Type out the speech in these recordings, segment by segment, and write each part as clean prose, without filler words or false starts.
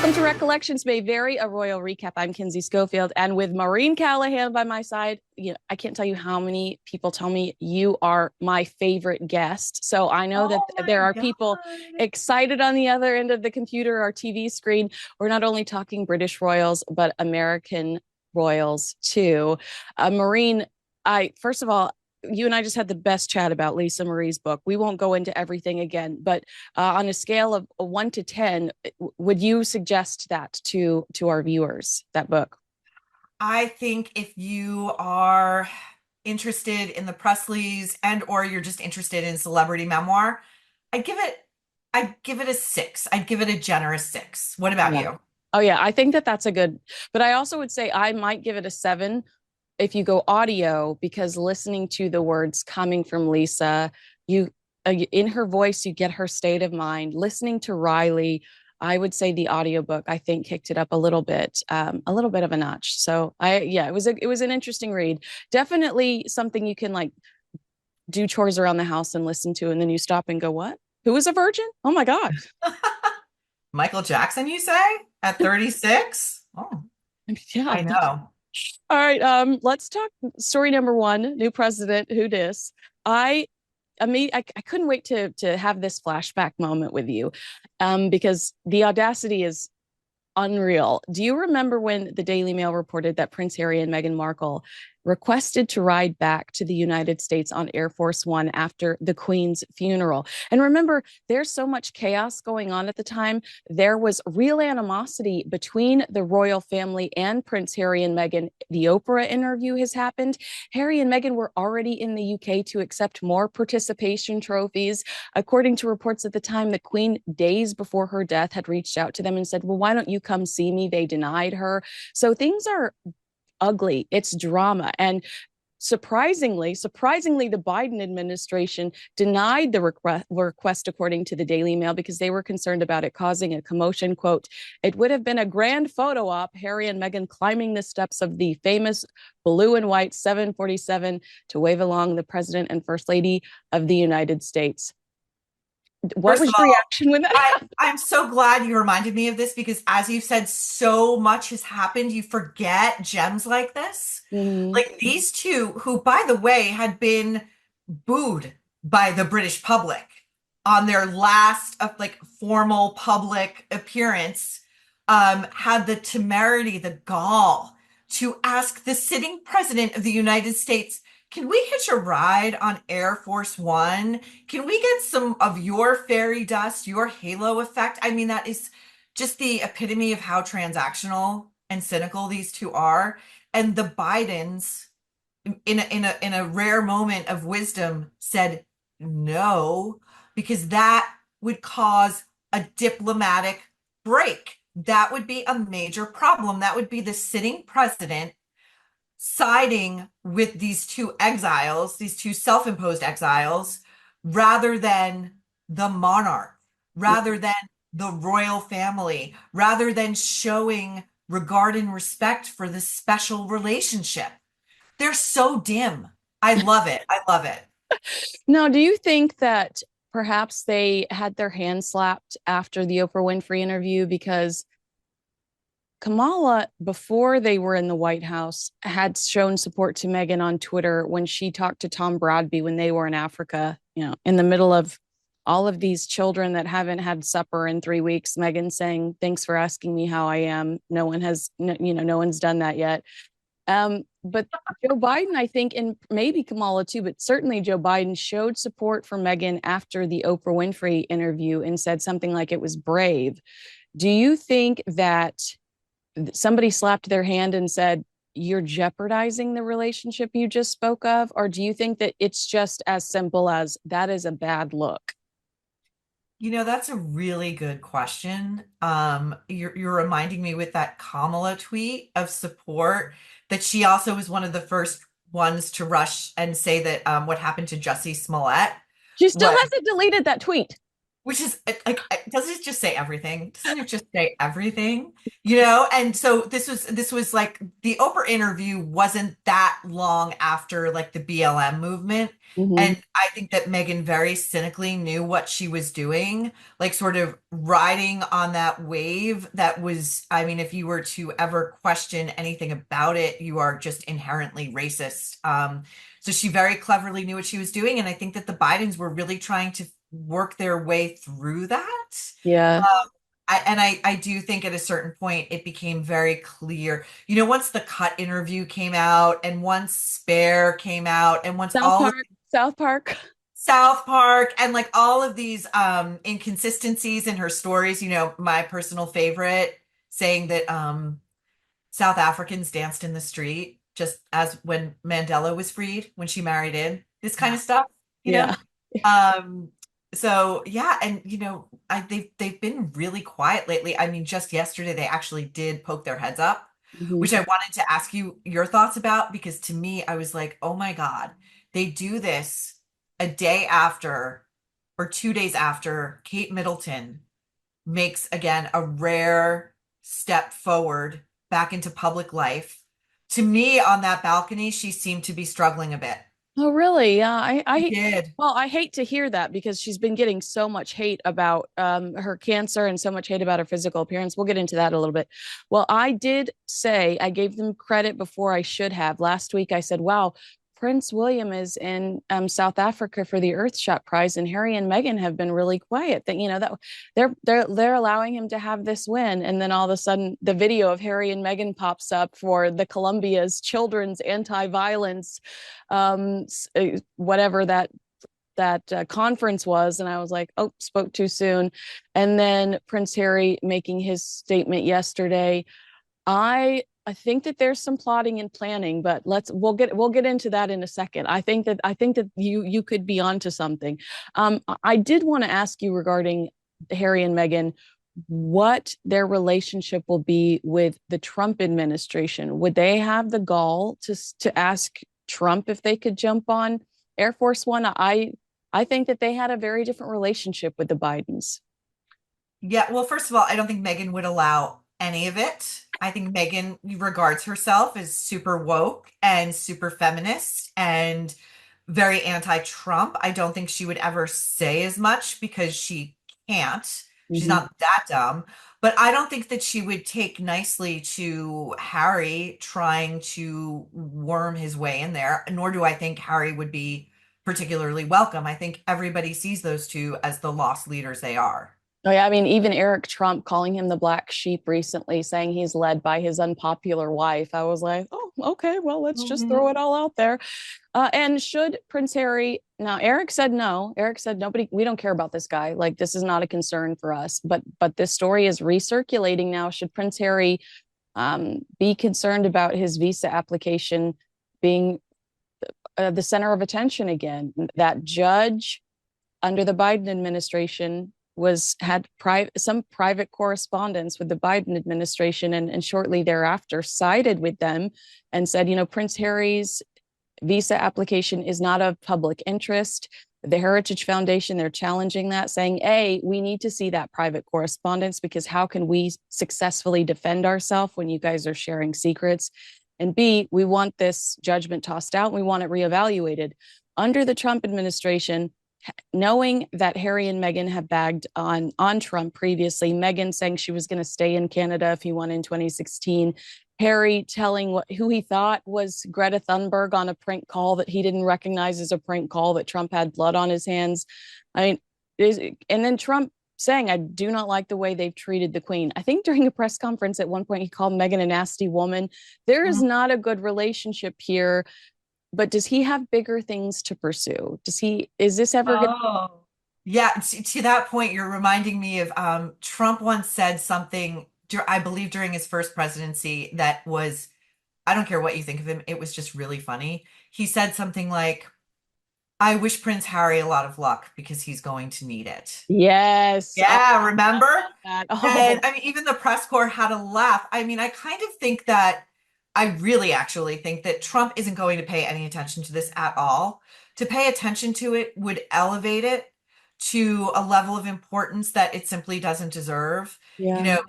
Welcome to Recollections May Vary, a royal recap. I'm Kinsey Schofield, and with Maureen Callahan by my side, I can't tell you how many people tell me you are my favorite guest. So I know that Oh my there are God. people excited on the other end of the computer or TV screen. We're not only talking British royals, but American royals too. Maureen, first of all, you and I just had the best chat about Lisa Marie's book. We won't go into everything again, but on a scale of 1 to 10, would you suggest that to our viewers, that book? I think if you are interested in the Presleys and or you're just interested in celebrity memoir, I'd give it I'd give it a 6. I'd give it a generous 6. What about Yeah. you? Oh yeah, I think that that's a good, but I also would say I might give it a 7 if you go audio, because listening to the words coming from Lisa, you in her voice, you get her state of mind. Listening to Riley, I would say the audiobook, I think, kicked it up a little bit of a notch. So yeah, it was an interesting read. Definitely something you can like do chores around the house and listen to, and then you stop and go, "What? Who was a virgin? Oh my God!" Michael Jackson, you say? At 36? Oh, Yeah. I know. All right. Let's talk story number one, new president, who dis. I I couldn't wait to have this flashback moment with you, because the audacity is unreal. Do you remember when the Daily Mail reported that Prince Harry and Meghan Markle requested to ride back to the United States on Air Force One after the Queen's funeral? And remember, there's so much chaos going on at the time. There was real animosity between the royal family and Prince Harry and Meghan. The Oprah interview has happened. Harry and Meghan were already in the UK to accept more participation trophies. According to reports at the time, the Queen, days before her death, had reached out to them and said, "Well, why don't you come see me?" They denied her. So things are ugly. It's drama. And surprisingly, the Biden administration denied the request, according to the Daily Mail, because they were concerned about it causing a commotion. Quote, "It would have been a grand photo op, Harry and Meghan climbing the steps of the famous blue and white 747 to wave along the president and first lady of the United States." What First was of your all, reaction when that happened? I'm so glad you reminded me of this because as you said, so much has happened. You forget gems like this. Mhm. Like these two, who, by the way, had been booed by the British public on their last like formal public appearance, had the temerity, the gall to ask the sitting president of the United States, can we hitch a ride on Air Force One? Can we get some of your fairy dust, your halo effect? I mean, that is just the epitome of how transactional and cynical these two are. And the Bidens, in a rare moment of wisdom, said no, because that would cause a diplomatic break. That would be a major problem. That would be the sitting president siding with these two exiles, these two self-imposed exiles, rather than the monarch, rather than the royal family, rather than showing regard and respect for this special relationship. They're so dim. I love it. I love it. Now, do you think that perhaps they had their hand slapped after the Oprah Winfrey interview? Because Kamala, before they were in the White House, had shown support to Meghan on Twitter when she talked to Tom Bradby when they were in Africa, in the middle of all of these children that haven't had supper in 3 weeks. Meghan saying, "Thanks for asking me how I am. No one has, no one's done that yet." But Joe Biden, I think, and maybe Kamala too, but certainly Joe Biden showed support for Meghan after the Oprah Winfrey interview and said something like it was brave. Do you think that somebody slapped their hand and said, "You're jeopardizing the relationship you just spoke of"? Or do you think that it's just as simple as that is a bad look? That's a really good question. You're reminding me with that Kamala tweet of support that she also was one of the first ones to rush and say that what happened to Jussie Smollett She still was hasn't deleted that tweet. which is like, doesn't it just say everything? Doesn't it just say everything? You know? And so this was like the Oprah interview wasn't that long after like the BLM movement. Hmm. And I think that Meghan very cynically knew what she was doing, like sort of riding on that wave that was, I mean, if you were to ever question anything about it, you are just inherently racist. So she very cleverly knew what she was doing. And I think that the Bidens were really trying to work their way through that. Yeah. I do think at a certain point it became very clear, you know, once the Cut interview came out and once Spare came out and once South all of Park, South Park. South Park and like all of these inconsistencies in her stories, you know, my personal favorite saying that South Africans danced in the street just as when Mandela was freed, when she married in, this kind Yeah. of stuff, you know? Yeah. Um, so yeah, and you know, they've been really quiet lately. I mean, just yesterday they actually did poke their heads up, Hmm. which I wanted to ask you your thoughts about because to me, I was like, oh my God, they do this a day after or 2 days after Kate Middleton makes again a rare step forward back into public life. To me, on that balcony, she seemed to be struggling a bit. Oh, really? Yeah. She did. Well, I hate to hear that because she's been getting so much hate about her cancer and so much hate about her physical appearance. We'll get into that a little bit. Well, I did say I gave them credit before I should have. Last week, I said, wow, Prince William is in South Africa for the Earthshot Prize, and Harry and Meghan have been really quiet. That you know that they're allowing him to have this win, and then all of a sudden, the video of Harry and Meghan pops up for the Columbia's Children's Anti-Violence whatever that conference was, and I was like, oh, spoke too soon. And then Prince Harry making his statement yesterday. I think that there's some plotting and planning, but we'll get into that in a second. I think that you could be onto something. I did want to ask you regarding Harry and Meghan what their relationship will be with the Trump administration. Would they have the gall to ask Trump if they could jump on Air Force One? I think that they had a very different relationship with the Bidens. Yeah, well, first of all, I don't think Meghan would allow any of it. I think Meghan regards herself as super woke and super feminist and very anti-Trump. I don't think she would ever say as much because she can't. She's Mm-hmm. not that dumb. But I don't think that she would take nicely to Harry trying to worm his way in there, nor do I think Harry would be particularly welcome. I think everybody sees those two as the lost leaders they are. Oh, yeah, I mean, even Eric Trump calling him the black sheep recently, saying he's led by his unpopular wife. I was like, oh, okay, well, let's just throw Mhm. it all out there. And should Prince Harry, now Eric said no. Eric said nobody, we don't care about this guy. Like this is not a concern for us. But this story is recirculating now. Should Prince Harry be concerned about his visa application being the center of attention again? That judge under the Biden administration was had some private correspondence with the Biden administration, and shortly thereafter sided with them and said, you know, Prince Harry's visa application is not of public interest. The Heritage Foundation, they're challenging that, saying, A, we need to see that private correspondence because how can we successfully defend ourselves when you guys are sharing secrets? And B, we want this judgment tossed out and we want it reevaluated. Under the Trump administration, knowing that Harry and Meghan have bagged on Trump previously, Meghan saying she was going to stay in Canada if he won in 2016, Harry telling who he thought was Greta Thunberg on a prank call that he didn't recognize as a prank call, that Trump had blood on his hands. I mean, and then Trump saying, I do not like the way they've treated the queen. I think during a press conference at one point, he called Meghan a nasty woman. There is not a good relationship here, but does he have bigger things to pursue? Is this ever going Oh, yeah. To that point, you're reminding me of Trump once said something, I believe during his first presidency, that was, I don't care what you think of him, it was just really funny. He said something like, I wish Prince Harry a lot of luck because he's going to need it. Yes. Oh, Yeah, I remember? love that. And Oh, I mean, even the press corps had a laugh. I mean, I kind of think that, I really actually think that Trump isn't going to pay any attention to this at all. To pay attention to it would elevate it. to a level of importance that it simply doesn't deserve. You Yeah. know,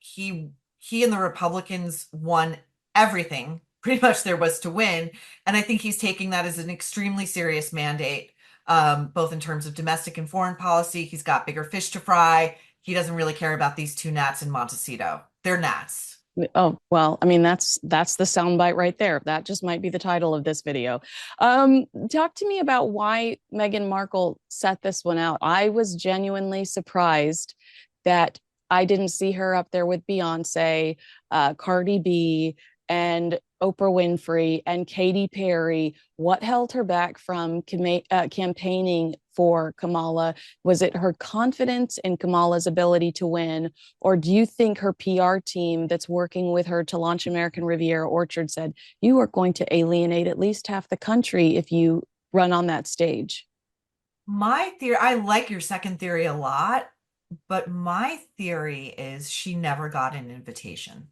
he and the Republicans won everything pretty much there was to win, and I think he's taking that as an extremely serious mandate, both in terms of domestic and foreign policy. He's got bigger fish to fry. He doesn't really care about these two gnats in Montecito. They're gnats. Oh, well, I mean, that's the soundbite right there. That just might be the title of this video. Talk to me about why Meghan Markle set this one out. I was genuinely surprised that I didn't see her up there with Beyonce, Cardi B, and Oprah Winfrey and Katy Perry. What held her back from campaigning for Kamala? Was it her confidence in Kamala's ability to win? Or do you think her PR team that's working with her to launch American Riviera Orchard said, you are going to alienate at least half the country if you run on that stage? My theory, I like your second theory a lot, but my theory is she never got an invitation. And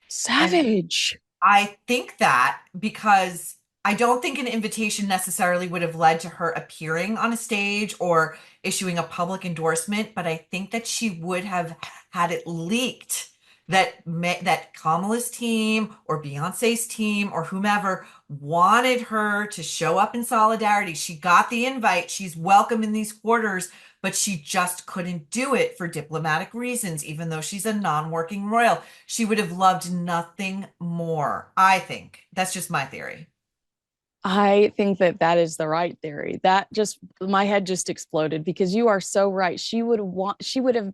Savage. I think that because I don't think an invitation necessarily would have led to her appearing on a stage or issuing a public endorsement, but I think that she would have had it leaked that Kamala's team or Beyonce's team or whomever wanted her to show up in solidarity. She got the invite. She's welcome in these quarters, but she just couldn't do it for diplomatic reasons, even though she's a non-working royal. She would have loved nothing more, I think. That's just my theory. I think that that is the right theory. That just, my head just exploded because you are so right. She would have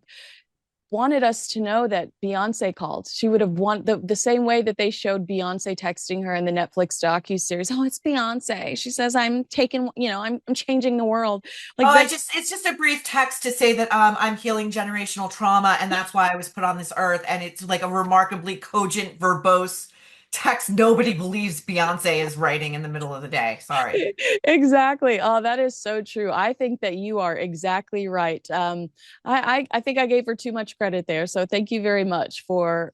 wanted us to know that Beyonce called. She would have want the same way that they showed Beyonce texting her in the Netflix docu-series. Oh, it's Beyonce. She says, I'm taking, I'm changing the world. Oh, Like that. it's just a brief text to say that I'm healing generational trauma and that's why I was put on this earth. And it's like a remarkably cogent, verbose text nobody believes Beyonce is writing in the middle of the day. Sorry. Exactly. Oh, that is so true. I think that you are exactly right. I think I gave her too much credit there. So thank you very much for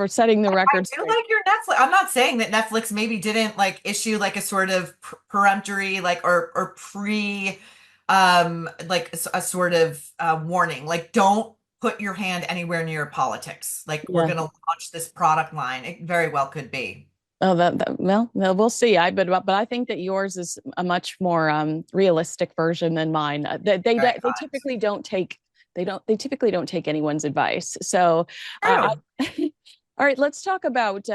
setting the I record do straight. like your Netflix. I'm not saying that Netflix maybe didn't like issue like a sort of peremptory like or pre like a sort of warning. Like don't put your hand anywhere near politics. Like we're Yeah. gonna launch this product line. It very well could be. Oh, well, we'll see. But I think that yours is a much more realistic version than mine. Very They kind. they typically don't take anyone's advice. So, True. all right, let's talk about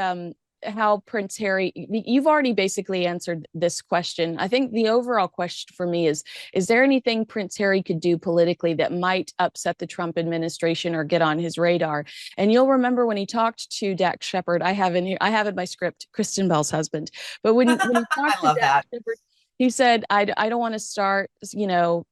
how Prince Harry. You've already basically answered this question. I think the overall question for me is there anything Prince Harry could do politically that might upset the Trump administration or get on his radar? And you'll remember when he talked to Dax Shepard, I have in my script, Kristen Bell's husband. But when he I talked to love Dax that. Shepard, he said, I don't want to start,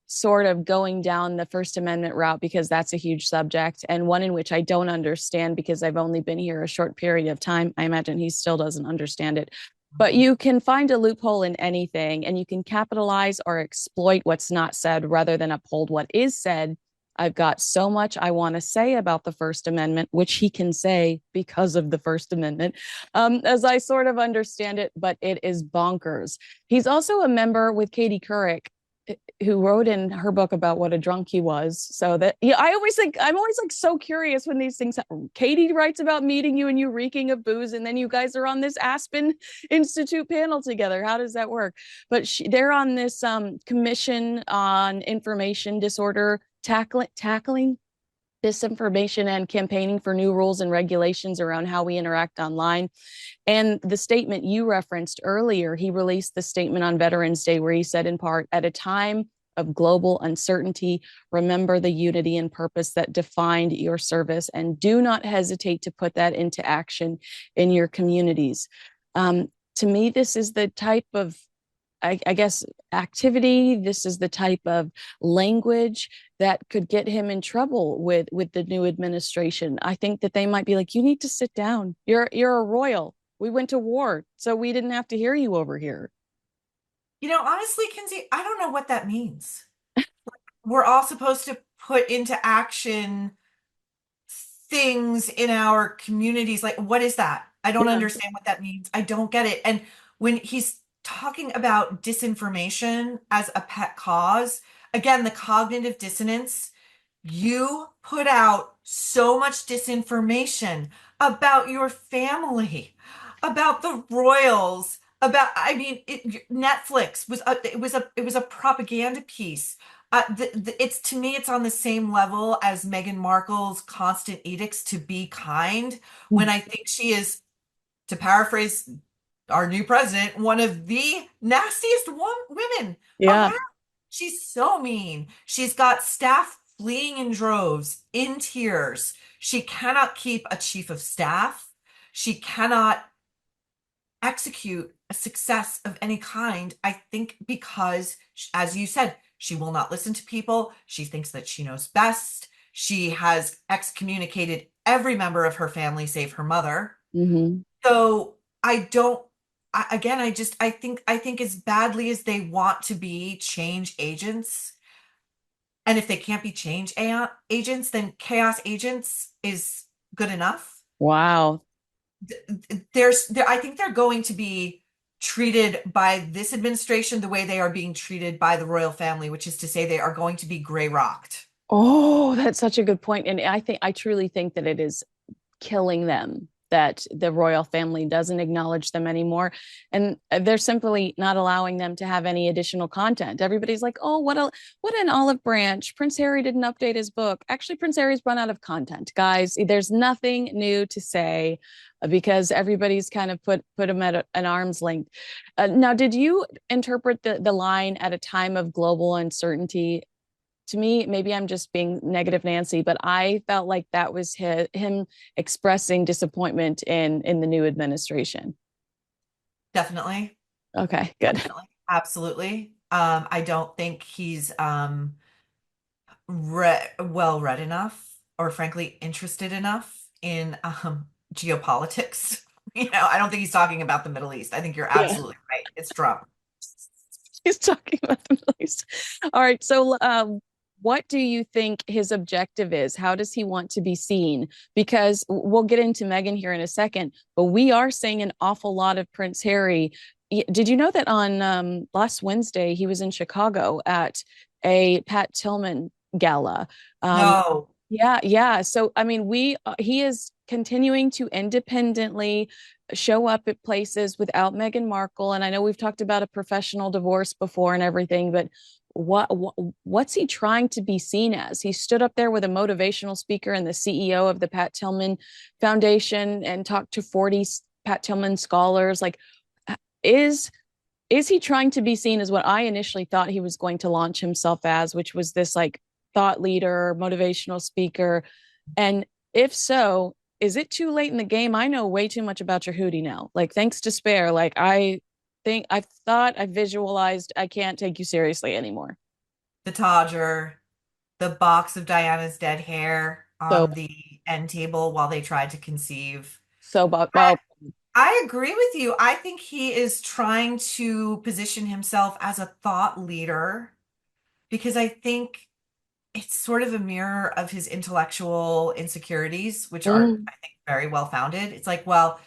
sort of going down the First Amendment route because that's a huge subject and one in which I don't understand because I've only been here a short period of time. I imagine he still doesn't understand it. But you can find a loophole in anything and you can capitalize or exploit what's not said rather than uphold what is said. I've got so much I want to say about the First Amendment, which he can say because of the First Amendment, as I sort of understand it, but it is bonkers. He's also a member with Katie Couric, who wrote in her book about what a drunk he was. So that yeah, I'm always like so curious when these things happen. Katie writes about meeting you and you reeking of booze, and then you guys are on this Aspen Institute panel together. How does that work? But they're on this commission on information disorder tackling disinformation and campaigning for new rules and regulations around how we interact online. And the statement you referenced earlier, he released the statement on Veterans Day where he said, in part, at a time of global uncertainty, remember the unity and purpose that defined your service and do not hesitate to put that into action in your communities. To me, this is the type of I guess activity. This is the type of language that could get him in trouble with the new administration. I think that they might be like, you need to sit down. You're a royal. We went to war, so we didn't have to hear you over here. Honestly, Kinsey, I don't know what that means. We're all supposed to put into action things in our communities. Like, what is that? I don't Yeah. understand what that means. I don't get it. And when he's talking about disinformation as a pet cause, again, the cognitive dissonance. You put out so much disinformation about your family, about the royals, about, I mean, Netflix was it was a propaganda piece. It's to me, it's on the same level as Meghan Markle's constant edicts to be kind, when I think she is, to paraphrase our new president, one of the nastiest women Yeah. around. She's so mean. She's got staff fleeing in droves, in tears. She cannot keep a chief of staff. She cannot execute a success of any kind, I think, because, as you said, she will not listen to people. She thinks that she knows best. She has excommunicated every member of her family save her mother. Mm-hmm. So I don't, again, I think as badly as they want to be change agents, and if they can't be change agents, then chaos agents is good enough. Wow. I think they're going to be treated by this administration the way they are being treated by the royal family, which is to say they are going to be gray rocked. Oh, that's such a good point. And I truly think that it is killing them that the royal family doesn't acknowledge them anymore, and they're simply not allowing them to have any additional content. Everybody's like, oh, what an olive branch, Prince Harry didn't update his book. Actually, Prince Harry's run out of content, guys. There's nothing new to say, because everybody's kind of put him at an arm's length. Now, did you interpret the line "at a time of global uncertainty"? To me, maybe I'm just being negative Nancy, but I felt like that was him expressing disappointment in the new administration. Definitely. Okay, good. Definitely. Absolutely. I don't think he's well read enough, or frankly interested enough in geopolitics. I don't think he's talking about the Middle East. I think you're Yeah. absolutely right. It's Trump. He's talking about the Middle East. All right. So, what do you think his objective is? How does he want to be seen? Because we'll get into Meghan here in a second, but we are seeing an awful lot of Prince Harry. Did you know that on last Wednesday he was in Chicago at a Pat Tillman gala? Um, No. yeah, yeah. So, I mean, he is continuing to independently show up at places without Meghan Markle. And I know we've talked about a professional divorce before and everything, but what's he trying to be seen as? He stood up there with a motivational speaker and the CEO of the Pat Tillman Foundation and talked to 40 Pat Tillman scholars. Like, is is he trying to be seen as what I initially thought he was going to launch himself as, which was this like thought leader, motivational speaker? And if so, is it too late in the game? I know way too much about your hootie now. Like, thanks to Spare, like I've thought, I visualized, I can't take you seriously anymore. The Todger, the box of Diana's dead hair So on the end table while they tried to conceive. I, well, I agree with you. I think he is trying to position himself as a thought leader, because I think it's sort of a mirror of his intellectual insecurities, which are, mm, I think, very well founded. It's like, well,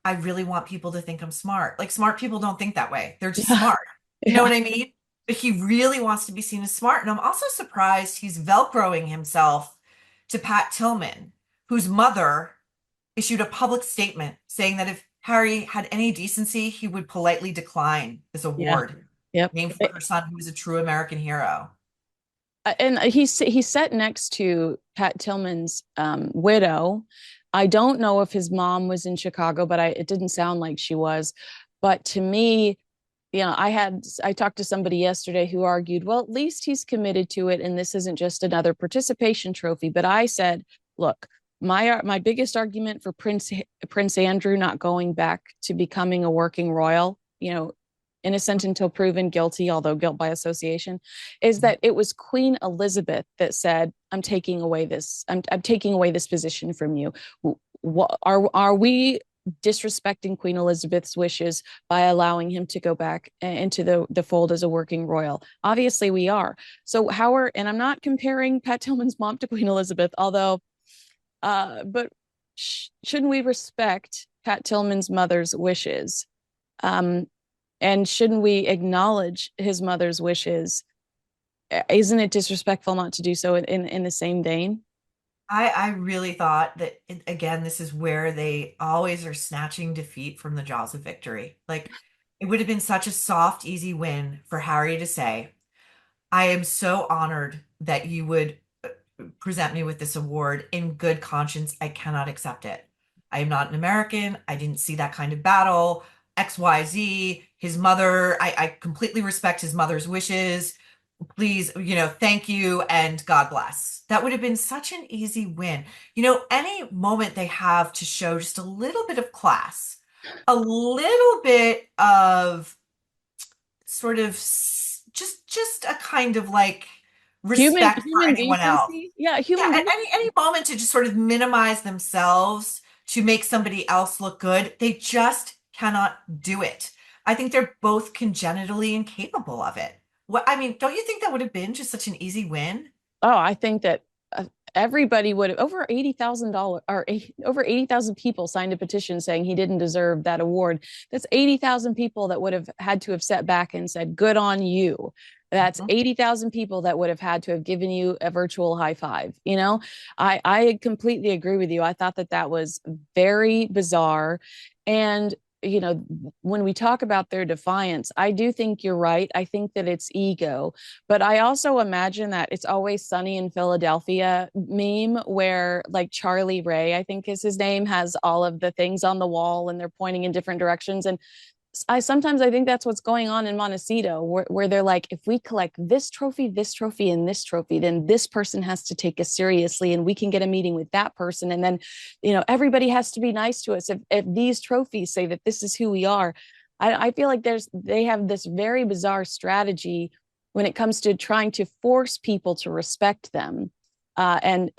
I really want people to think I'm smart. Like, smart people don't think that way. They're just yeah, smart. You know yeah, what I mean? But he really wants to be seen as smart. And I'm also surprised he's Velcroing himself to Pat Tillman, whose mother issued a public statement saying that if Harry had any decency, he would politely decline this yeah, award yep. named for her son, who was a true American hero. And he sat next to Pat Tillman's widow. I don't know if his mom was in Chicago, but it didn't sound like she was. But to me, I talked to somebody yesterday who argued, well, at least he's committed to it, and this isn't just another participation trophy. But I said, look, my biggest argument for Prince Andrew not going back to becoming a working royal, innocent until proven guilty, although guilt by association, is that it was Queen Elizabeth that said, I'm taking away this position from you. Are we disrespecting Queen Elizabeth's wishes by allowing him to go back into the fold as a working royal? Obviously, we are. So and I'm not comparing Pat Tillman's mom to Queen Elizabeth, although, but shouldn't we respect Pat Tillman's mother's wishes? Um, and shouldn't we acknowledge his mother's wishes isn't it disrespectful not to do so in the same vein? I really thought that again, this is where they always are snatching defeat from the jaws of victory. Like it would have been such a soft, easy win for Harry to say, I am so honored that you would present me with this award. In good conscience, I cannot accept it. I am not an American. I didn't see that kind of battle. XYZ, his mother, I completely respect his mother's wishes. Please, thank you and God bless. That would have been such an easy win. Any moment they have to show just a little bit of class, a little bit of sort of just a kind of like Human respect for human anyone else. decency. Yeah, Yeah, human at any moment to just sort of minimize themselves to make somebody else look good, they just cannot do it. I think they're both congenitally incapable of it. What I mean, don't you think that would have been just such an easy win? Oh, I think that everybody would have over $80,000 or over 80,000 people signed a petition saying he didn't deserve that award. That's 80,000 people that would have had to have sat back and said, good on you. That's Mhm. 80,000 people that would have had to have given you a virtual high five. I completely agree with you. I thought that that was very bizarre. And when we talk about their defiance, I do think you're right. I think that it's ego. But I also imagine that it's always sunny in Philadelphia meme where like Charlie Ray, I think is his name, has all of the things on the wall and they're pointing in different directions. And I think that's what's going on in Montecito, where they're like, if we collect this trophy, and this trophy, then this person has to take us seriously, and we can get a meeting with that person, and then, everybody has to be nice to us if these trophies say that this is who we are. I feel like they have this very bizarre strategy when it comes to trying to force people to respect them, and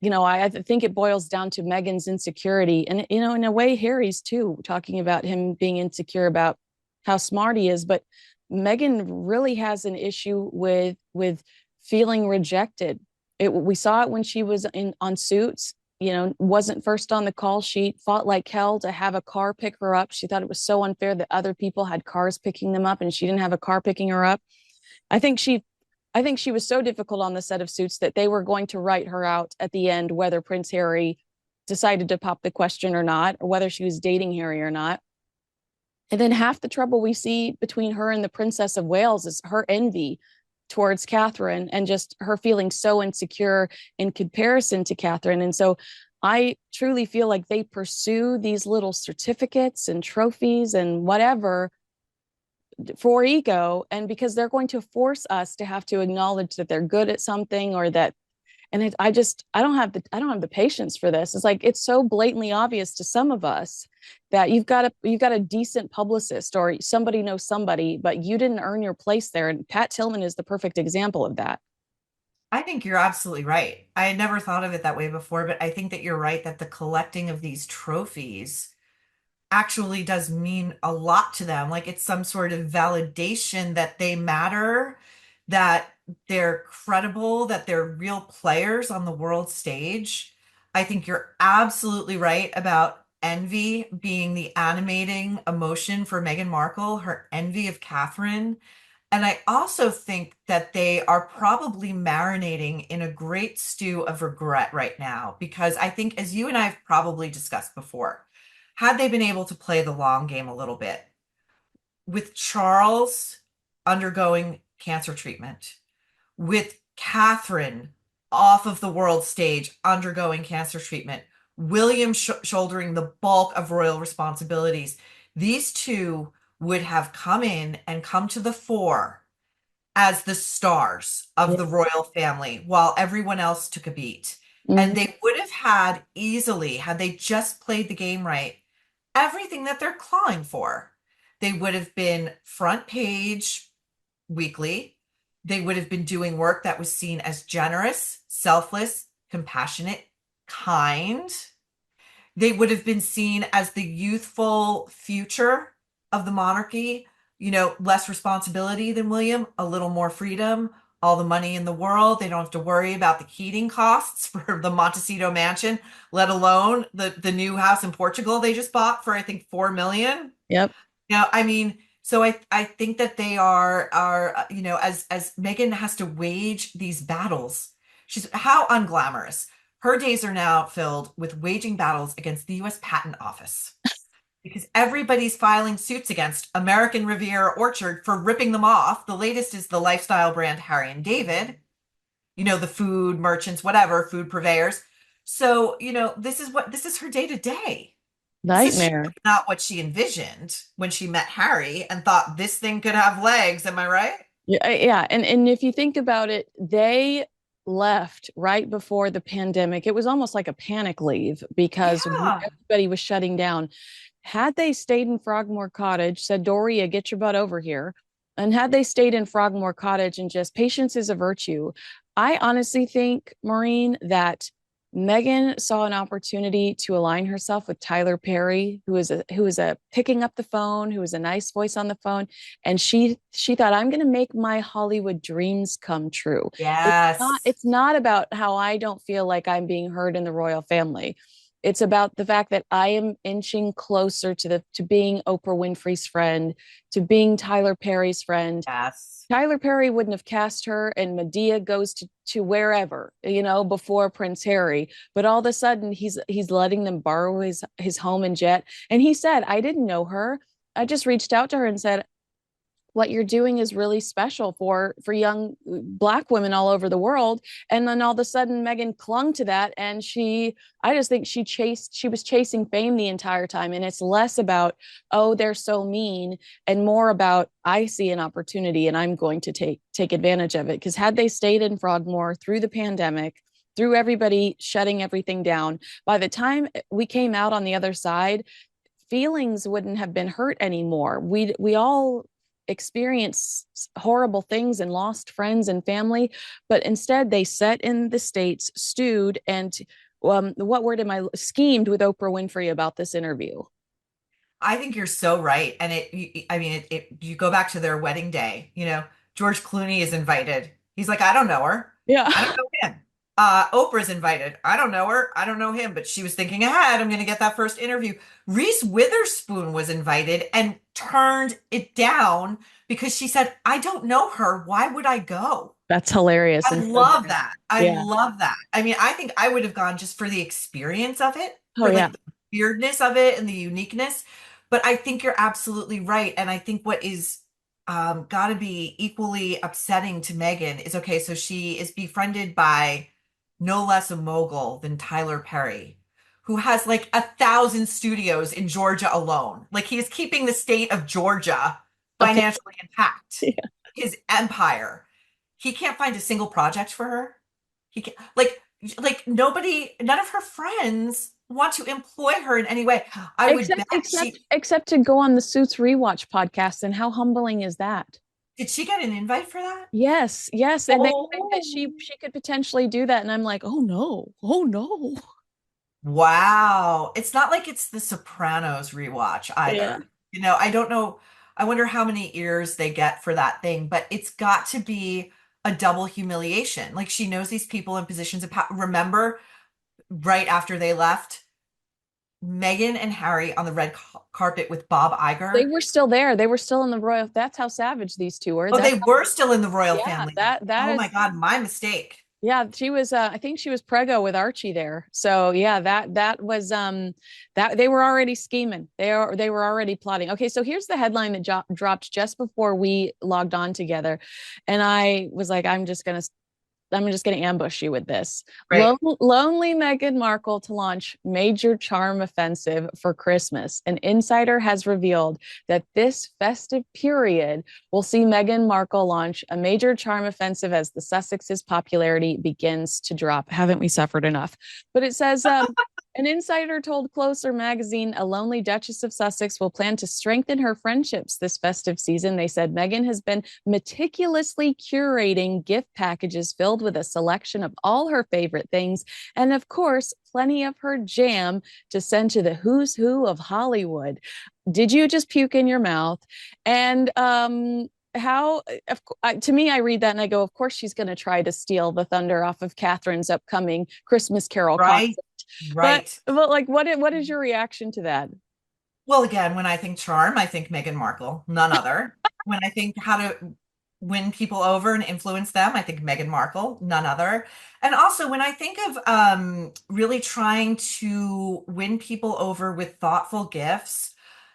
I think it boils down to Meghan's insecurity. And, in a way, Harry's too, talking about him being insecure about how smart he is. But Meghan really has an issue with feeling rejected. We saw it when she was on Suits, wasn't first on the call sheet, fought like hell to have a car pick her up. She thought it was so unfair that other people had cars picking them up and she didn't have a car picking her up. I think she I think she was so difficult on the set of Suits that they were going to write her out at the end, whether Prince Harry decided to pop the question or not, or whether she was dating Harry or not. And then half the trouble we see between her and the Princess of Wales is her envy towards Catherine and just her feeling so insecure in comparison to Catherine. And so I truly feel like they pursue these little certificates and trophies and whatever for ego, and because they're going to force us to have to acknowledge that they're good at something or that. And I don't have the patience for this. It's like it's so blatantly obvious to some of us that you've got a decent publicist or somebody knows somebody, but you didn't earn your place there. And Pat Tillman is the perfect example of that. I think you're absolutely right. I had never thought of it that way before, but I think that you're right that the collecting of these trophies actually does mean a lot to them. Like it's some sort of validation that they matter, that they're credible, that they're real players on the world stage. I think you're absolutely right about envy being the animating emotion for Meghan Markle, her envy of Catherine. And I also think that they are probably marinating in a great stew of regret right now, because I think, as you and I have probably discussed before, had they been able to play the long game a little bit, with Charles undergoing cancer treatment, with Catherine off of the world stage undergoing cancer treatment, William shouldering the bulk of royal responsibilities, these two would have come in and come to the fore as the stars of Yeah. the royal family while everyone else took a beat. And Mhm. they would have had easily, had they just played the game right, everything that they're clawing for. They would have been front page weekly. They would have been doing work that was seen as generous, selfless, compassionate, kind. They would have been seen as the youthful future of the monarchy, less responsibility than William, a little more freedom, all the money in the world. They don't have to worry about the heating costs for the Montecito mansion, let alone the new house in Portugal they just bought for I think 4 million. Yep. I mean, So I think that they are as Meghan has to wage these battles. She's how unglamorous. Her days are now filled with waging battles against the US Patent Office because everybody's filing suits against American Riviera Orchard for ripping them off. The latest is the lifestyle brand Harry and David, the food merchants, whatever, food purveyors. So, this is her day to day. This is Nightmare. not what she envisioned when she met Harry and thought this thing could have legs. Am I right? Yeah, yeah. And if you think about it, they left right before the pandemic. It was almost like a panic leave because Yeah. everybody was shutting down. Had they stayed in Frogmore Cottage, said, Doria, get your butt over here. And had they stayed in Frogmore Cottage and just patience is a virtue, I honestly think, Maureen, that Meghan saw an opportunity to align herself with Tyler Perry, who is a picking up the phone, who is a nice voice on the phone, and she thought, I'm going to make my Hollywood dreams come true. It's not Yes. it's not about how I don't feel like I'm being heard in the royal family. It's about the fact that I am inching closer to being Oprah Winfrey's friend, to being Tyler Perry's friend. Yes. Tyler Perry wouldn't have cast her, and Medea goes to wherever, before Prince Harry. But all of a sudden, he's letting them borrow his home and jet. And he said, I didn't know her. I just reached out to her and said, what you're doing is really special for young Black women all over the world. And then all of a sudden Meghan clung to that, and I just think she was chasing fame the entire time. And it's less about, oh, they're so mean, and more about, I see an opportunity and I'm going to take advantage of it. Because had they stayed in Frogmore through the pandemic, through everybody shutting everything down, by the time we came out on the other side, feelings wouldn't have been hurt anymore. We all experienced horrible things and lost friends and family, but instead they sat in the States, stewed, and what word am I schemed with Oprah Winfrey about this interview. I think you're so right. And I mean, you go back to their wedding day, George Clooney is invited. He's like, I don't know her. I don't Yeah. know him. Oprah's invited. I don't know her. I don't know him, but she was thinking ahead. I'm going to get that first interview. Reese Witherspoon was invited and turned it down because she said, I don't know her. Why would I go? That's hilarious I and so love true. that. I Yeah. love that. I mean, I think I would have gone just for the experience of it, Oh for yeah. like the weirdness of it and the uniqueness. But I think you're absolutely right. And I think what is got to be equally upsetting to Meghan is okay, so she is befriended by no less a mogul than Tyler Perry, who has like 1,000 studios in Georgia alone. Like he is keeping the state of Georgia Okay. financially intact, Yeah. his empire. He can't find a single project for her. He can't like nobody, none of her friends want to employ her in any way. I would Except bet except except to go on the Suits rewatch podcast, and how humbling is that? did she get an invite for that? Yes, yes, and they said that Oh, she could potentially do that, and I'm like, oh no, oh no. wow. It's not like it's the Sopranos rewatch Yeah. either. I don't know. I wonder how many ears they get for that thing, but it's got to be a double humiliation. Like she knows these people in positions of power. Remember, right after they left, Meghan and Harry on the red carpet with Bob They Iger. were still there. They were still in the royal. That's how savage these two were. Oh, That's they how, were still in the royal yeah, family then. that Oh is, my God, my mistake. yeah, she was I think she was preggo with Archie there. So yeah, that was that they were already scheming. They were already plotting. Okay, so here's the headline that dropped just before we logged on together. And I was like, I'm just going to ambush you with this. Right. Lonely Meghan Markle to launch major charm offensive for Christmas. An insider has revealed that this festive period will see Meghan Markle launch a major charm offensive as the Sussex's popularity begins to drop. Haven't we suffered enough? But it says, an insider told Closer magazine a lonely Duchess of Sussex will plan to strengthen her friendships this festive season. They said Meghan has been meticulously curating gift packages filled with a selection of all her favorite things, and of course, plenty of her jam to send to the who's who of Hollywood. Did you just puke in your mouth? And how to me, I read that and I go, of course she's going to try to steal the thunder off of Catherine's upcoming Christmas Carol concert. Right. but Right. but like, what is your reaction to that? Well, again, when I think charm, I think Meghan Markle, none other. When I think how to win people over and influence them, I think Meghan Markle, none other. And also, when I think of really trying to win people over with thoughtful gifts,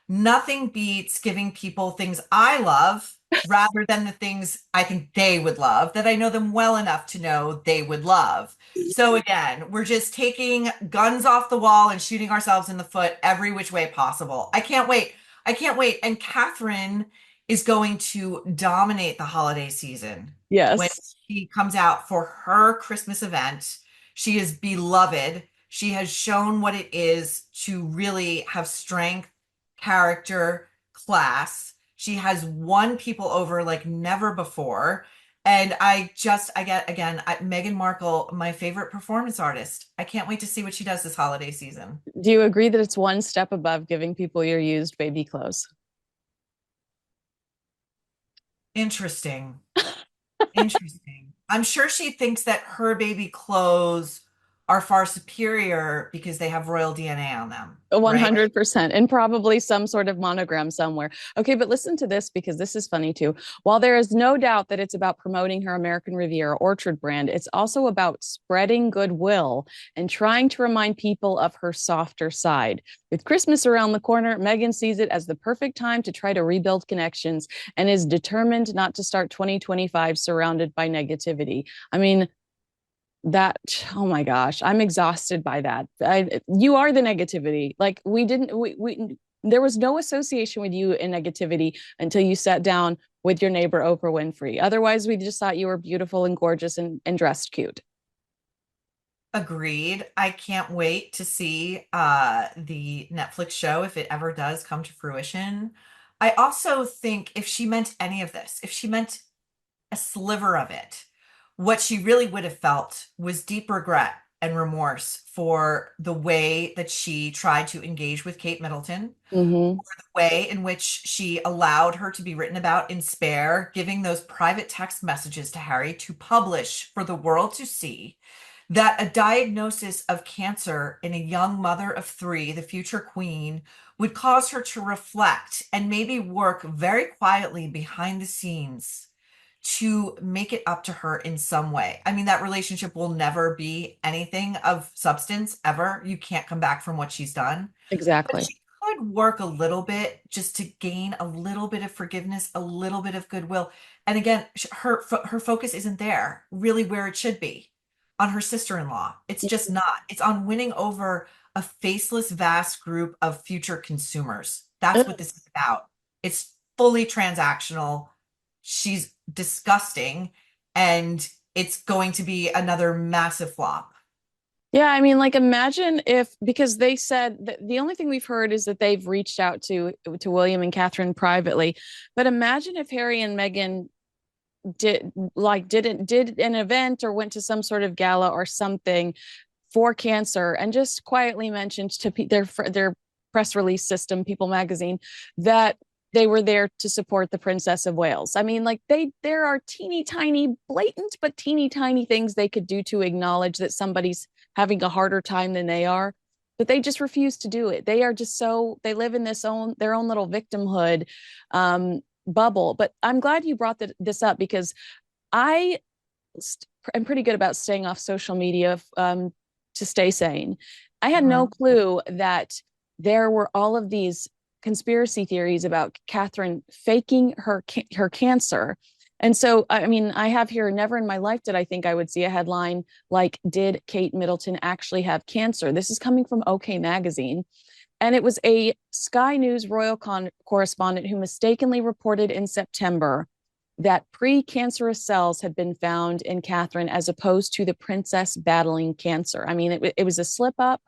nothing beats giving people things I love rather than the things I think they would love, that I know them well enough to know they would love. So again, we're just taking guns off the wall and shooting ourselves in the foot every which way possible. I can't wait. I can't wait. And Catherine is going to dominate the holiday season when Yes. she comes out for her Christmas event. She is beloved. She has shown what it is to really have strength, character, class. She has won people over like never before. And I get, again, Meghan Markle, my favorite performance artist. I can't wait to see what she does this holiday season. Do you agree that it's one step above giving people your used baby clothes? Interesting. Interesting. I'm sure she thinks that her baby clothes are far superior because they have royal DNA on them, right? 100%, and probably some sort of monogram somewhere. Okay, but listen to this because this is funny too. While there is no doubt that it's about promoting her American Riviera Orchard brand, it's also about spreading goodwill and trying to remind people of her softer side. With Christmas around the corner, Meghan sees it as the perfect time to try to rebuild connections and is determined not to start 2025 surrounded by negativity. I mean, that, oh my gosh, I'm exhausted by that. You are the negativity. Like we didn't we there was no association with you in negativity until you sat down with your neighbor Oprah Winfrey. Otherwise, we just thought you were beautiful and gorgeous and dressed cute. Agreed. I can't wait to see the Netflix show if it ever does come to fruition. I also think if she meant any of this, if she meant a sliver of it, what she really would have felt was deep regret and remorse for the way that she tried to engage with Kate Middleton, Mm-hmm. the way in which she allowed her to be written about in Spare, giving those private text messages to Harry to publish for the world to see, that a diagnosis of cancer in a young mother of three, the future queen, would cause her to reflect and maybe work very quietly behind the scenes to make it up to her in some way. I mean, that relationship will never be anything of substance ever. You can't come back from what she's done. But Exactly. she could work a little bit just to gain a little bit of forgiveness, a little bit of goodwill. And again, her focus isn't there, really where it should be, on her sister-in-law. It's just not. It's on winning over a faceless, vast group of future consumers. That's what this is about. It's fully transactional. She's disgusting, and it's going to be another massive flop. Yeah, I mean, like imagine if because they said that the only thing we've heard is that they've reached out to William and Catherine privately. But imagine if Harry and Meghan did an event or went to some sort of gala or something for cancer and just quietly mentioned to their press release system, People Magazine, that they were there to support the Princess of Wales. I mean, like there are teeny tiny, blatant but teeny tiny things they could do to acknowledge that somebody's having a harder time than they are. But they just refuse to do it. They are just so they live in their own little victimhood bubble. But I'm glad you brought this up because I am pretty good about staying off social media to stay sane. I had no Mhm. clue that there were all of these conspiracy theories about Catherine faking her cancer. And so, I mean, I have here, never in my life did I think I would see a headline like, Did Kate Middleton actually have cancer? This is coming from OK Magazine. And it was a Sky News royal correspondent who mistakenly reported in September that precancerous cells had been found in Catherine as opposed to the princess battling cancer. I mean, it was a slip up,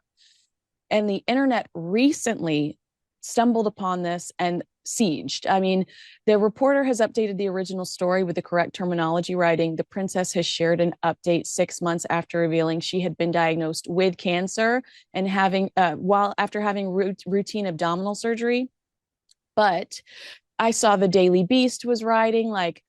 and the internet recently stumbled upon this and sieged. I mean, the reporter has updated the original story with the correct terminology, writing, "The princess has shared an update 6 months after revealing she had been diagnosed with cancer and having, while after having routine abdominal surgery." But I saw the Daily Beast was writing, like,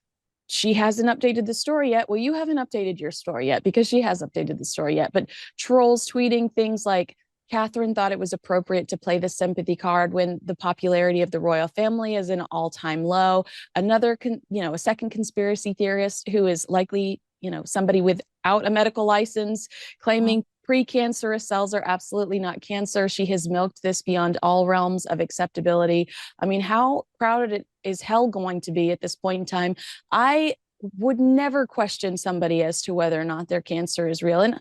she hasn't updated the story yet. Well, you haven't updated your story yet because she has updated the story yet. But trolls tweeting things like, Catherine thought it was appropriate to play the sympathy card when the popularity of the royal family is an all-time low. Another, a second conspiracy theorist who is likely, somebody without a medical license claiming precancerous cells are absolutely not cancer. She has milked this beyond all realms of acceptability. I mean, how crowded is hell going to be at this point in time? I would never question somebody as to whether or not their cancer is real. And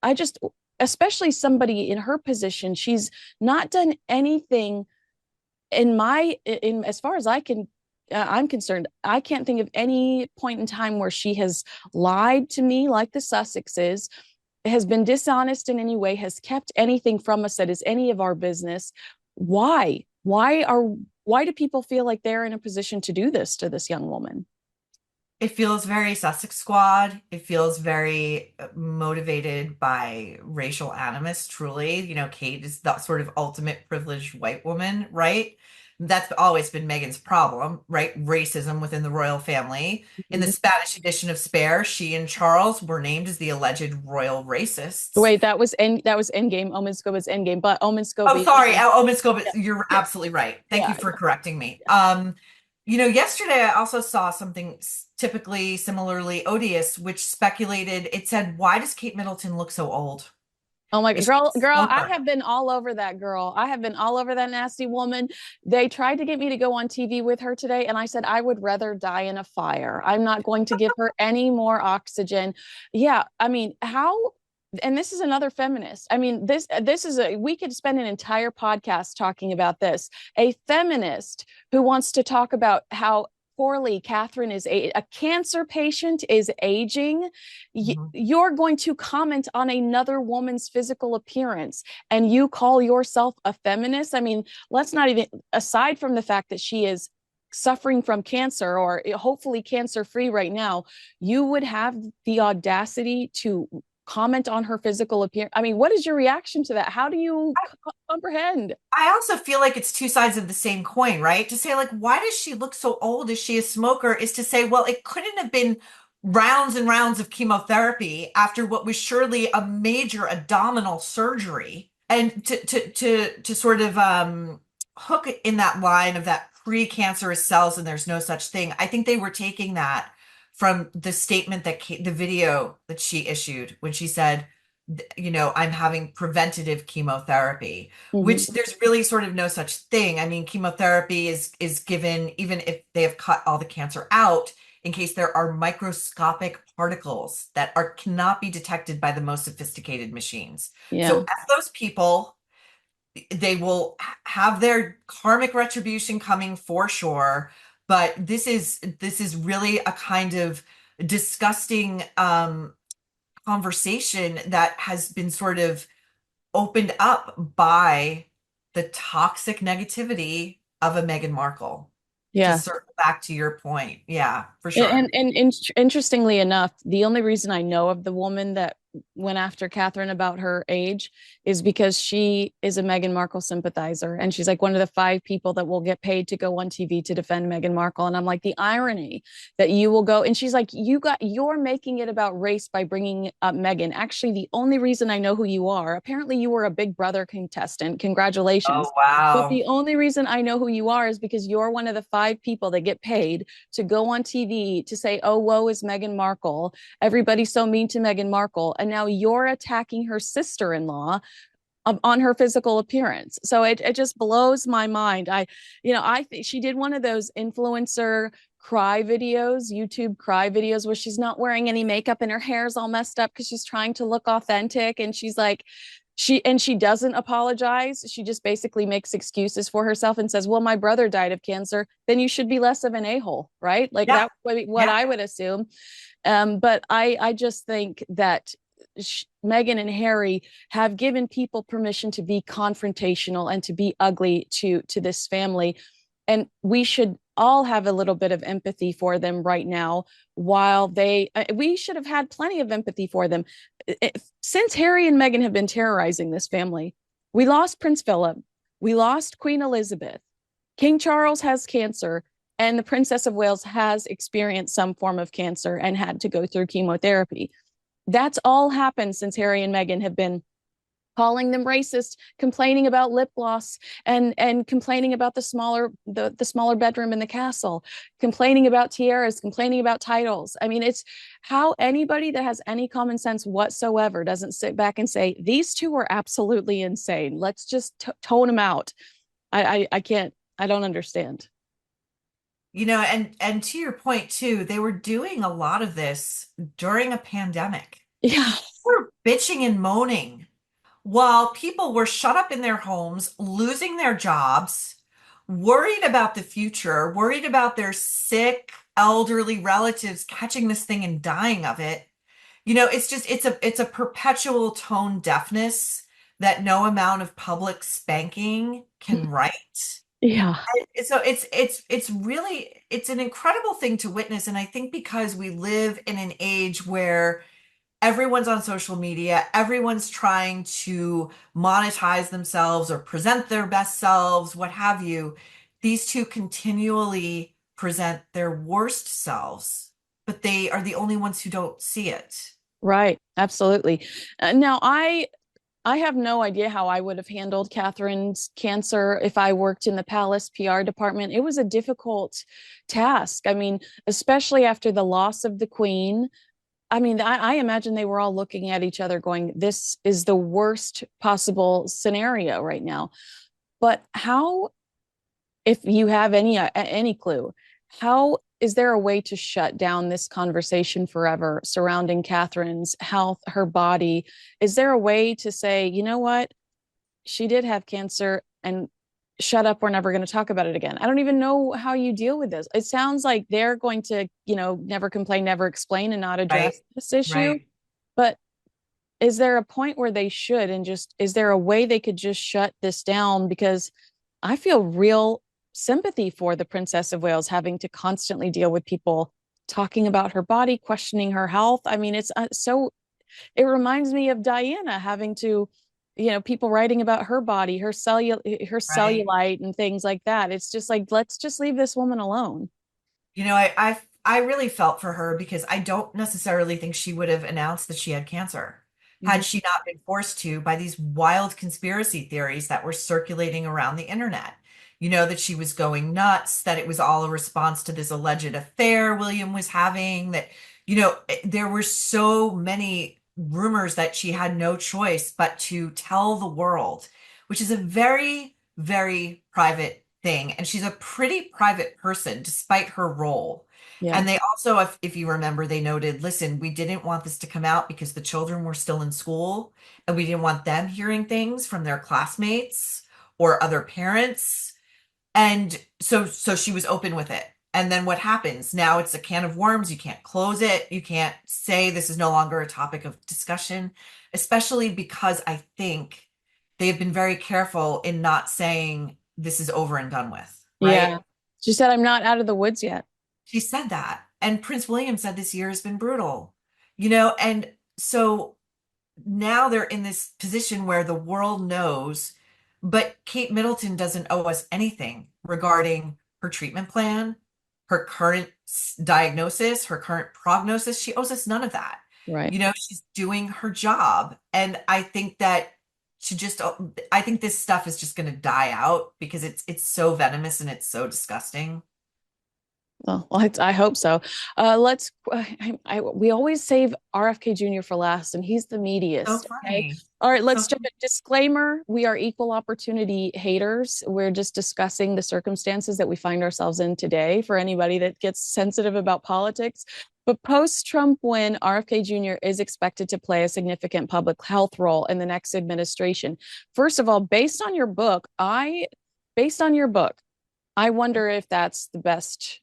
I just, especially somebody in her position, she's not done anything in as far as I'm concerned, I can't think of any point in time where she has lied to me like the Sussexes, has been dishonest in any way, has kept anything from us that is any of our business. Why? Why do people feel like they're in a position to do this to this young woman? It feels very Sussex Squad. It feels very motivated by racial animus, truly. Kate is the sort of ultimate privileged white woman, right? That's always been Meghan's problem, right? Racism within the royal family. In the Mhm. Spanish edition of Spare, she and Charles were named as the alleged royal racists. Wait, that was Endgame. Omensko was Endgame, but Omensko Oh, being sorry. Oh, Miss Gomez, yeah, you're absolutely right. Thank you yeah, for correcting me. yeah. Yesterday I also saw something typically similarly odious, which speculated, it said, why does Kate Middleton look so old? Oh my Is she girl, a I smoker? have been all over that girl. I have been all over that nasty woman. They tried to get me to go on TV with her today, and I said I would rather die in a fire. I'm not going to give her any more oxygen. Yeah, I mean, how and this is another feminist. I mean, this is a we could spend an entire podcast talking about this. A feminist who wants to talk about how poorly Catherine is a cancer patient is aging. Mhm. You're going to comment on another woman's physical appearance and you call yourself a feminist. I mean, let's not even, aside from the fact that she is suffering from cancer or hopefully cancer free right now, you would have the audacity to comment on her physical appearance. I mean, what is your reaction to that? How do you comprehend? I also feel like it's two sides of the same coin, right? To say, like, why does she look so old? Is she a smoker? Is to say, well, it couldn't have been rounds and rounds of chemotherapy after what was surely a major abdominal surgery. And to sort of hook it in that line of that precancerous cells and there's no such thing. I think they were taking that from the statement the video that she issued when she said, I'm having preventative chemotherapy, which Mm-hmm. there's really sort of no such thing. I mean, chemotherapy is given even if they have cut all the cancer out in case there are microscopic particles that cannot be detected by the most sophisticated machines. So Yeah. as those people, they will have their karmic retribution coming for sure. But this is really a kind of disgusting conversation that has been sort of opened up by the toxic negativity of a Meghan Markle. To Yeah. circle back to your point. Yeah, for And, sure. interestingly enough, the only reason I know of the woman that went after Catherine about her age is because she is a Meghan Markle sympathizer. And she's like one of the 5 people that will get paid to go on TV to defend Meghan Markle. And I'm like, the irony that you will go. And she's like, you're making it about race by bringing up Meghan. Actually, the only reason I know who you are, apparently you were a Big Brother contestant. Oh, Congratulations. But wow. the only reason I know who you are is because you're one of the 5 people that get paid to go on TV to say, oh, woe is Meghan Markle. Everybody's so mean to Meghan Markle. And now you're attacking her sister in law on her physical appearance. So it just blows my mind. I think she did one of those influencer cry videos, YouTube cry videos, where she's not wearing any makeup and her hair's all messed up because she's trying to look authentic. And she's like, she doesn't apologize. She just basically makes excuses for herself and says, well, my brother died of cancer. Then you should be less of an a-hole, right? Like Yeah. that what Yeah. I would assume. But I just think that Meghan and Harry have given people permission to be confrontational and to be ugly to this family, and we should all have a little bit of empathy for them right now. While we should have had plenty of empathy for them since Harry and Meghan have been terrorizing this family. We lost Prince Philip, we lost Queen Elizabeth, King Charles has cancer, and the Princess of Wales has experienced some form of cancer and had to go through chemotherapy. That's all happened since Harry and Meghan have been calling them racist, complaining about lip gloss, and complaining about the smaller bedroom in the castle, complaining about tiaras, complaining about titles. I mean, it's how anybody that has any common sense whatsoever doesn't sit back and say these two are absolutely insane. Let's just tone them out. I can't. I don't understand. And to your point too, they were doing a lot of this during a pandemic. Yeah. We're bitching and moaning while people were shut up in their homes, losing their jobs, worried about the future, worried about their sick elderly relatives catching this thing and dying of it. It's a perpetual tone deafness that no amount of public spanking can right. Yeah. So it's an incredible thing to witness. And I think because we live in an age where everyone's on social media, everyone's trying to monetize themselves or present their best selves, what have you, these two continually present their worst selves, but they are the only ones who don't see it. Right. Absolutely. Now, I have no idea how I would have handled Catherine's cancer if I worked in the palace PR department. It was a difficult task. I mean, especially after the loss of the queen. I mean, I imagine they were all looking at each other going, this is the worst possible scenario right now. But how, if you have any clue, how is there a way to shut down this conversation forever surrounding Catherine's health, her body? Is there a way to say, you know what? She did have cancer and shut up. We're never going to talk about it again. I don't even know how you deal with this. It sounds like they're going to, never complain, never explain, and not Right, address this issue. right. But is there a point where they should, and just, is there a way they could just shut this down? Because I feel real sympathy for the Princess of Wales having to constantly deal with people talking about her body, questioning her health. I mean, it's it reminds me of Diana having to, people writing about her body, her Right. cellulite and things like that. It's just like, let's just leave this woman alone. I really felt for her because I don't necessarily think she would have announced that she had cancer Mhm. had she not been forced to by these wild conspiracy theories that were circulating around the internet. That she was going nuts, that it was all a response to this alleged affair William was having, that, there were so many rumors that she had no choice but to tell the world, which is a very, very private thing. And she's a pretty private person despite her role. Yeah. And they also, if you remember, they noted, listen, we didn't want this to come out because the children were still in school and we didn't want them hearing things from their classmates or other parents. And so she was open with it. And then what happens? Now it's a can of worms. You can't close it. You can't say this is no longer a topic of discussion, especially because I think they have been very careful in not saying this is over and done with, right? Yeah. She said, I'm not out of the woods yet. She said that. And Prince William said this year has been brutal, and so now they're in this position where the world knows, but Kate Middleton doesn't owe us anything regarding her treatment plan, her current diagnosis, her current prognosis. She owes us none of that. Right. She's doing her job. And I think that I think this stuff is just going to die out because it's so venomous and it's so disgusting. Well, I hope so. We always save RFK Jr. for last, and he's the So meatiest. Okay. funny. All right, So let's jump in. Disclaimer: we are equal opportunity haters. We're just discussing the circumstances that we find ourselves in today for anybody that gets sensitive about politics. But post-Trump win, RFK Jr. is expected to play a significant public health role in the next administration. First of all, based on your book, I wonder if that's the best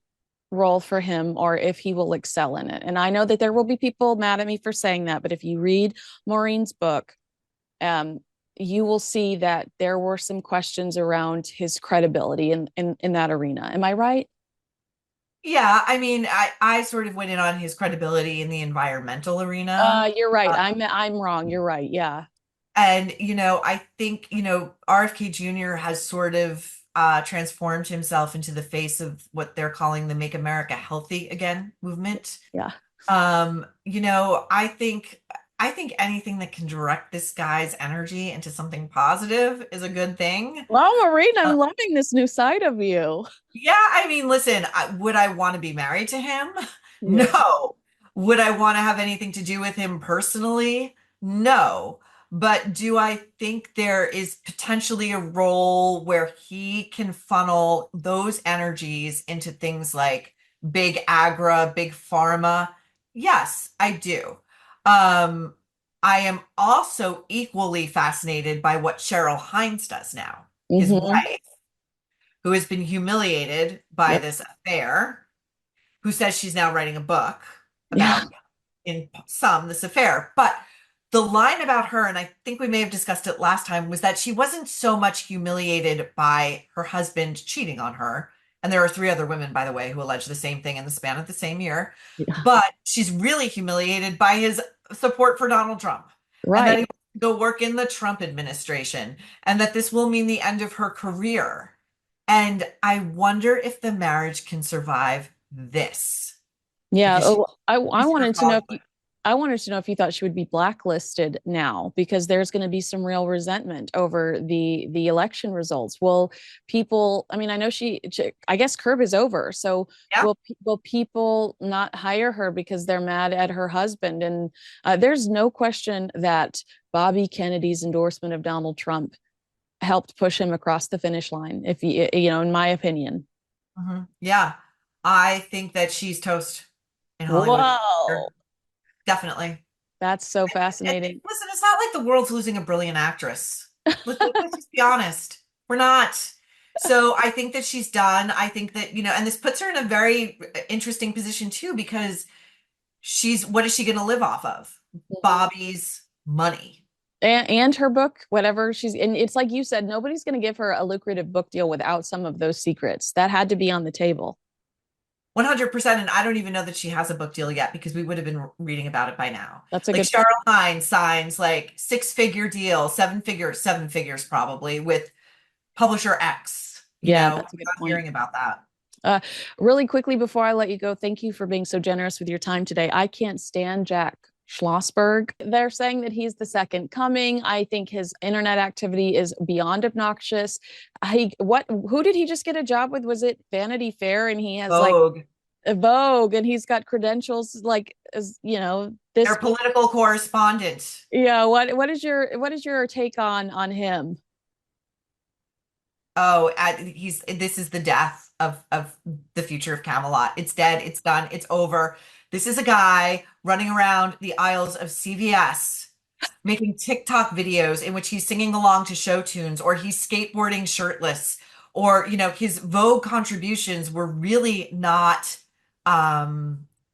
role for him or if he will excel in it. And I know that there will be people mad at me for saying that, but if you read Maureen's book, um, you will see that there were some questions around his credibility in that arena. Am I right? yeah, I mean, I sort of went in on his credibility in the environmental arena. You're right. I'm wrong. You're right. Yeah. And, I think, RFK Jr. has sort of transformed himself into the face of what they're calling the Make America Healthy Again movement. Yeah. I think I think anything that can direct this guy's energy into something positive is a good thing. Well, Maureen, Uh, I'm loving this new side of you. yeah, I mean, listen, would I want to be married to him? Yeah. No. Would I want to have anything to do with him personally? No. But do I think there is potentially a role where he can funnel those energies into things like big agra, big pharma? Yes, I do. Um, I am also equally fascinated by what Cheryl Hines does now, his Hmm. wife, who has been humiliated by Yep. this affair, who says she's now writing a book Yeah. about, in some, this affair. But the line about her, and I think we may have discussed it last time, was that she wasn't so much humiliated by her husband cheating on her. And there are three other women, by the way, who allege the same thing in the span of the same year. Yeah. But she's really humiliated by his support for Donald Trump and that he Right. wants to go work in the Trump administration and that this will mean the end of her career. And I wonder if the marriage can survive this Yeah. because Oh, I she's here wanted to know if Hollywood. you, I wanted to know if you thought she would be blacklisted now because there's going to be some real resentment over the election results. Will people, I mean, I know I guess Curb is over. So Yeah. will people not hire her because they're mad at her husband? And there's no question that Bobby Kennedy's endorsement of Donald Trump helped push him across the finish line, if in my opinion. Yeah. I think that she's toast in Hollywood. Whoa, Definitely. that's so And fascinating. listen, it's not like the world's losing a brilliant actress. Let's just be honest. We're not. So I think that she's done. I think that, and this puts her in a very interesting position too, because what is she going to live off of? Bobby's money. And her book, whatever and it's like you said, nobody's going to give her a lucrative book deal without some of those secrets. That had to be on the table. 100%. And I don't even know that she has a book deal yet because we would have been reading about it by now. That's a Like good Cheryl point. Hines signs like six-figure deal, seven figures probably with publisher X. Yeah, We're that's a good not point. hearing about that. Uh, really quickly before I let you go, thank you for being so generous with your time today. I can't stand Jack Schlossberg. They're saying that he's the second coming. I think his internet activity is beyond obnoxious. Who did he just get a job with? Was it Vanity Fair? And he has like Vogue, a Vogue and he's got credentials like as their this. political correspondent. Yeah, what is your take on him? Oh, this is the death of the future of Camelot. It's dead, it's done, it's over. This is a guy running around the aisles of CVS making TikTok videos in which he's singing along to show tunes or he's skateboarding shirtless or his Vogue contributions were really not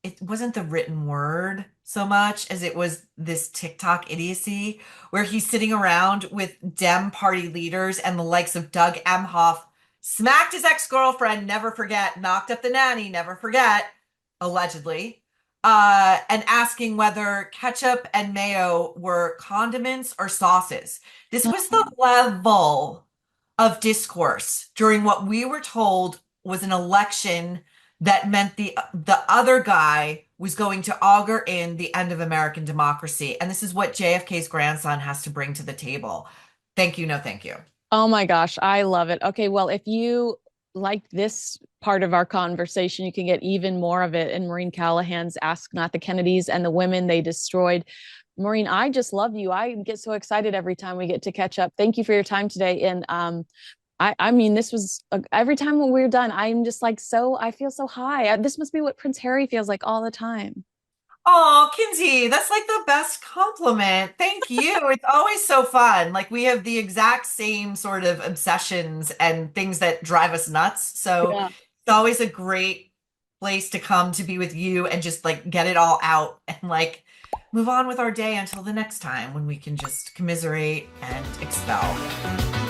it wasn't the written word so much as it was this TikTok idiocy where he's sitting around with Dem party leaders and the likes of Doug Emhoff, smacked his ex-girlfriend, never forget, knocked up the nanny, never forget, allegedly, and asking whether ketchup and mayo were condiments or sauces. This was the level of discourse during what we were told was an election that meant the other guy was going to augur in the end of American democracy. And this is what JFK's grandson has to bring to the table. Thank you, no thank you. Oh my gosh, I love it. Okay, well, if you like this part of our conversation, you can get even more of it in Maureen Callahan's Ask Not the Kennedys and the Women They Destroyed. Maureen, I just love you. I get so excited every time we get to catch up. Thank you for your time today. And I mean, this was every time when we're done, I'm just like I feel so high. This must be what Prince Harry feels like all the time. Oh, Kinsey, that's like the best compliment. Thank you. It's always so fun. Like we have the exact same sort of obsessions and things that drive us nuts. So Yeah. it's always a great place to come to be with you and just like get it all out and like move on with our day until the next time when we can just commiserate and expel.